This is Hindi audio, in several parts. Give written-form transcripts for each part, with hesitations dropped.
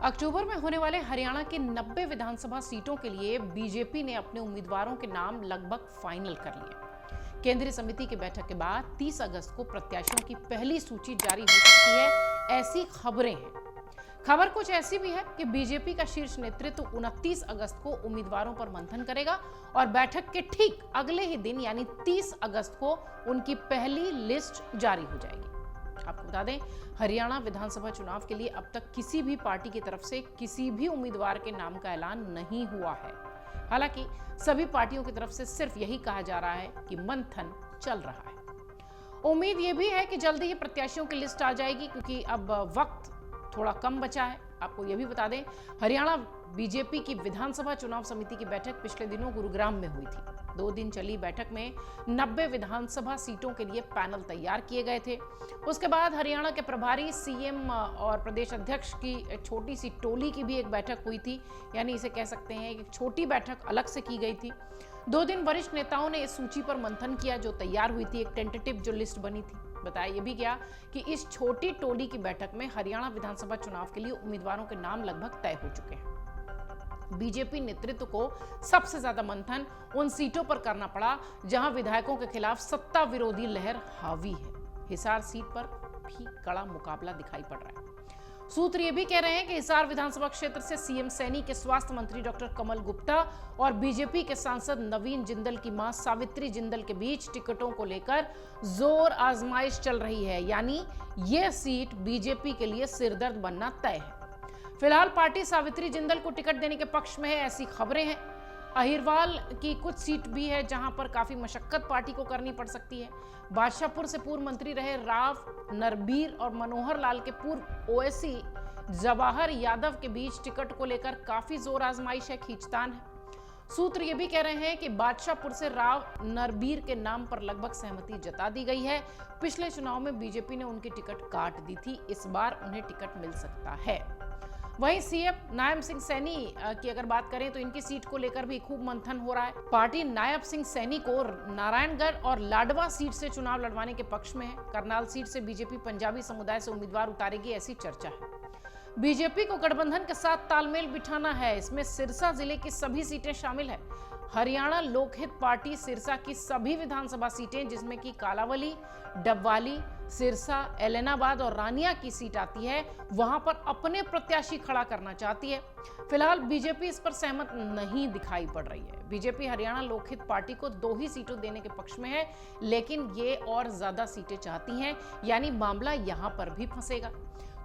अक्टूबर में होने वाले हरियाणा की 90 विधानसभा सीटों के लिए बीजेपी ने अपने उम्मीदवारों के नाम लगभग फाइनल कर लिए। केंद्रीय समिति की बैठक के बाद 30 अगस्त को प्रत्याशियों की पहली सूची जारी हो सकती है, ऐसी खबरें हैं। खबर कुछ ऐसी भी है कि बीजेपी का शीर्ष नेतृत्व 29 अगस्त को उम्मीदवारों पर मंथन करेगा और बैठक के ठीक अगले ही दिन यानी 30 अगस्त को उनकी पहली लिस्ट जारी हो जाएगी। आपको बता दें, हरियाणा विधानसभा चुनाव के लिए अब तक किसी भी पार्टी की तरफ से किसी भी उम्मीदवार के नाम का ऐलान नहीं हुआ है। हालांकि सभी पार्टियों की तरफ से सिर्फ यही कहा जा रहा है कि मंथन चल रहा है। उम्मीद यह भी है कि जल्दी ही प्रत्याशियों की लिस्ट आ जाएगी, क्योंकि अब वक्त थोड़ा कम बचा है। आपको यह भी बता दें, हरियाणा बीजेपी की विधानसभा चुनाव समिति की बैठक पिछले दिनों गुरुग्राम में हुई थी। 2 दिन चली बैठक में 90 विधानसभा सीटों के लिए पैनल तैयार किए गए थे। उसके बाद हरियाणा के प्रभारी सीएम और प्रदेश अध्यक्ष की एक छोटी सी टोली की भी एक बैठक हुई थी, यानी इसे कह सकते हैं एक छोटी बैठक अलग से की गई थी। 2 दिन वरिष्ठ नेताओं ने इस सूची पर मंथन किया जो तैयार हुई थी, एक टेंटेटिव जो लिस्ट बनी थी। बताया यह भी गया कि इस छोटी टोली की बैठक में हरियाणा विधानसभा चुनाव के लिए उम्मीदवारों के नाम लगभग तय हो चुके हैं। बीजेपी नेतृत्व को सबसे ज्यादा मंथन उन सीटों पर करना पड़ा जहां विधायकों के खिलाफ सत्ता विरोधी लहर हावी है। हिसार सीट पर भी कड़ा मुकाबला दिखाई पड़ रहा है। सूत्र ये भी कह रहे हैं कि हिसार विधानसभा क्षेत्र से सीएम सैनी के स्वास्थ्य मंत्री डॉक्टर कमल गुप्ता और बीजेपी के सांसद नवीन जिंदल की मां सावित्री जिंदल के बीच टिकटों को लेकर जोर आजमाइश चल रही है, यानी यह सीट बीजेपी के लिए सिरदर्द बनना तय है। फिलहाल पार्टी सावित्री जिंदल को टिकट देने के पक्ष में है, ऐसी खबरें हैं। अहिरवाल की कुछ सीट भी है जहां पर काफी मशक्कत पार्टी को करनी पड़ सकती है। बादशाहपुर से पूर्व मंत्री रहे राव नरबीर और मनोहर लाल के पूर्व ओएसी जवाहर यादव के बीच टिकट को लेकर काफी जोर आजमाइश है, खींचतान है। सूत्र ये भी कह रहे हैं कि बादशाहपुर से राव नरबीर के नाम पर लगभग सहमति जता दी गई है। पिछले चुनाव में बीजेपी ने उनकी टिकट काट दी थी, इस बार उन्हें टिकट मिल सकता है। वहीं सीएम नायब सिंह सैनी की अगर बात करें तो इनकी सीट को लेकर भी खूब मंथन हो रहा है। पार्टी नायब सिंह सैनी को नारायणगढ़ और लाडवा सीट से चुनाव लड़वाने के पक्ष में है। करनाल सीट से बीजेपी पंजाबी समुदाय से उम्मीदवार उतारेगी, ऐसी चर्चा है। बीजेपी को गठबंधन के साथ तालमेल बिठाना है, इसमें सिरसा जिले की सभी सीटें शामिल है। हरियाणा लोकहित पार्टी सिरसा की सभी विधानसभा सीटें, जिसमें कि कालावली, डबवाली, सिरसा, एलनाबाद और रानिया की सीट आती है, वहां पर अपने प्रत्याशी खड़ा करना चाहती है। फिलहाल बीजेपी इस पर सहमत नहीं दिखाई पड़ रही है। बीजेपी हरियाणा लोकहित पार्टी को 2 ही सीटों देने के पक्ष में है, लेकिन ये और ज्यादा सीटें चाहती हैं, यानी मामला यहां पर भी फंसेगा।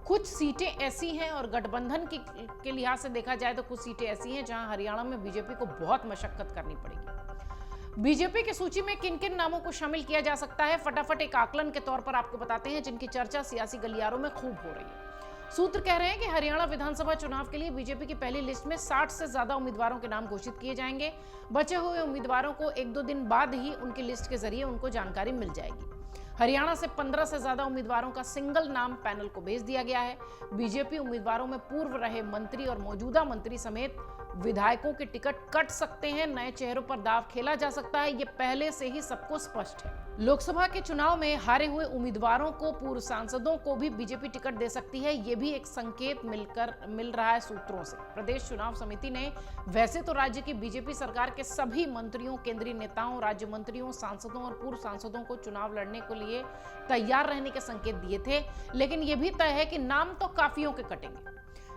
कुछ सीटें ऐसी हैं और गठबंधन के लिहाज से देखा जाए तो कुछ सीटें ऐसी हैं जहां हरियाणा में बीजेपी को बहुत मशक्कत करनी पड़ेगी। बीजेपी की सूची में किन किन नामों को शामिल किया जा सकता है, फटाफट एक आकलन के तौर पर आपको बताते हैं, जिनकी चर्चा सियासी गलियारों में खूब हो रही है। सूत्र कह रहे हैं कि हरियाणा विधानसभा चुनाव के लिए बीजेपी की पहली लिस्ट में 60 से ज्यादा उम्मीदवारों के नाम घोषित किए जाएंगे। बचे हुए उम्मीदवारों को 1-2 दिन बाद ही उनकी लिस्ट के जरिए उनको जानकारी मिल जाएगी। हरियाणा से 15 से ज्यादा उम्मीदवारों का सिंगल नाम पैनल को भेज दिया गया है। बीजेपी उम्मीदवारों में पूर्व रहे मंत्री और मौजूदा मंत्री समेत विधायकों के टिकट कट सकते हैं। नए चेहरों पर दांव खेला जा सकता है, ये पहले से ही सबको स्पष्ट है। लोकसभा के चुनाव में हारे हुए उम्मीदवारों को, पूर्व सांसदों को भी बीजेपी टिकट दे सकती है, ये भी एक संकेत मिल रहा है सूत्रों से। प्रदेश चुनाव समिति ने वैसे तो राज्य की बीजेपी सरकार के सभी मंत्रियों, केंद्रीय नेताओं, राज्य मंत्रियों, सांसदों और पूर्व सांसदों को चुनाव लड़ने के लिए तैयार रहने के संकेत दिए थे, लेकिन यह भी तय है कि नाम तो काफियों के कटेंगे।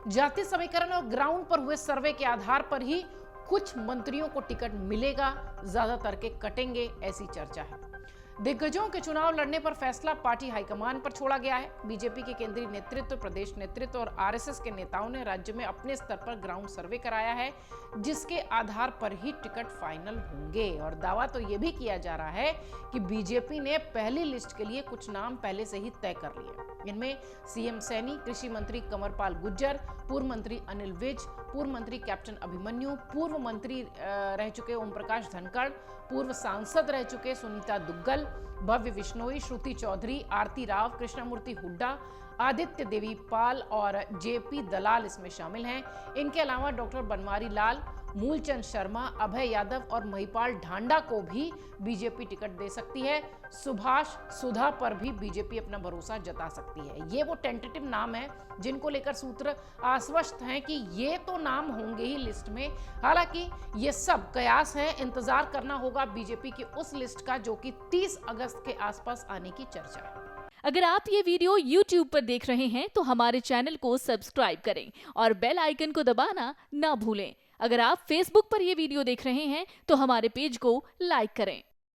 जाति समीकरण और ग्राउंड पर हुए सर्वे के आधार पर ही कुछ मंत्रियों को टिकट मिलेगा, ज्यादातर के कटेंगे, ऐसी चर्चा है। दिग्गजों के चुनाव लड़ने पर फैसला पार्टी हाईकमान पर छोड़ा गया है। बीजेपी के केंद्रीय नेतृत्व, प्रदेश नेतृत्व और आरएसएस के नेताओं ने राज्य में अपने स्तर पर ग्राउंड सर्वे कराया है, जिसके आधार पर ही टिकट फाइनल होंगे। और दावा तो यह भी किया जा रहा है कि बीजेपी ने पहली लिस्ट के लिए कुछ नाम पहले से ही तय कर लिए। इनमें सीएम सैनी, कृषि मंत्री कंवरपाल गुर्जर, पूर्व मंत्री अनिल विज, पूर्व मंत्री कैप्टन अभिमन्यु, पूर्व मंत्री रह चुके ओम प्रकाश धनखड़, पूर्व सांसद रह चुके सुनीता दुग्गल, भव्य विश्नोई, श्रुति चौधरी, आरती राव, कृष्णमूर्ति हुड्डा, आदित्य देवीपाल और जेपी दलाल इसमें शामिल हैं। इनके अलावा डॉक्टर बनवारी लाल, मूलचंद शर्मा, अभय यादव और महिपाल ढांडा को भी बीजेपी टिकट दे सकती है। सुभाष सुधा पर भी बीजेपी अपना भरोसा जता सकती है। ये वो टेंटेटिव नाम है जिनको लेकर सूत्र आश्वस्त हैं कि ये तो नाम होंगे ही लिस्ट में। हालांकि ये सब कयास है, इंतजार करना होगा बीजेपी की उस लिस्ट का जो कि 30 अगस्त के आसपास आने की चर्चा है। अगर आप ये वीडियो YouTube पर देख रहे हैं तो हमारे चैनल को सब्सक्राइब करें और बेल आइकन को दबाना ना भूलें। अगर आप Facebook पर ये वीडियो देख रहे हैं तो हमारे पेज को लाइक करें।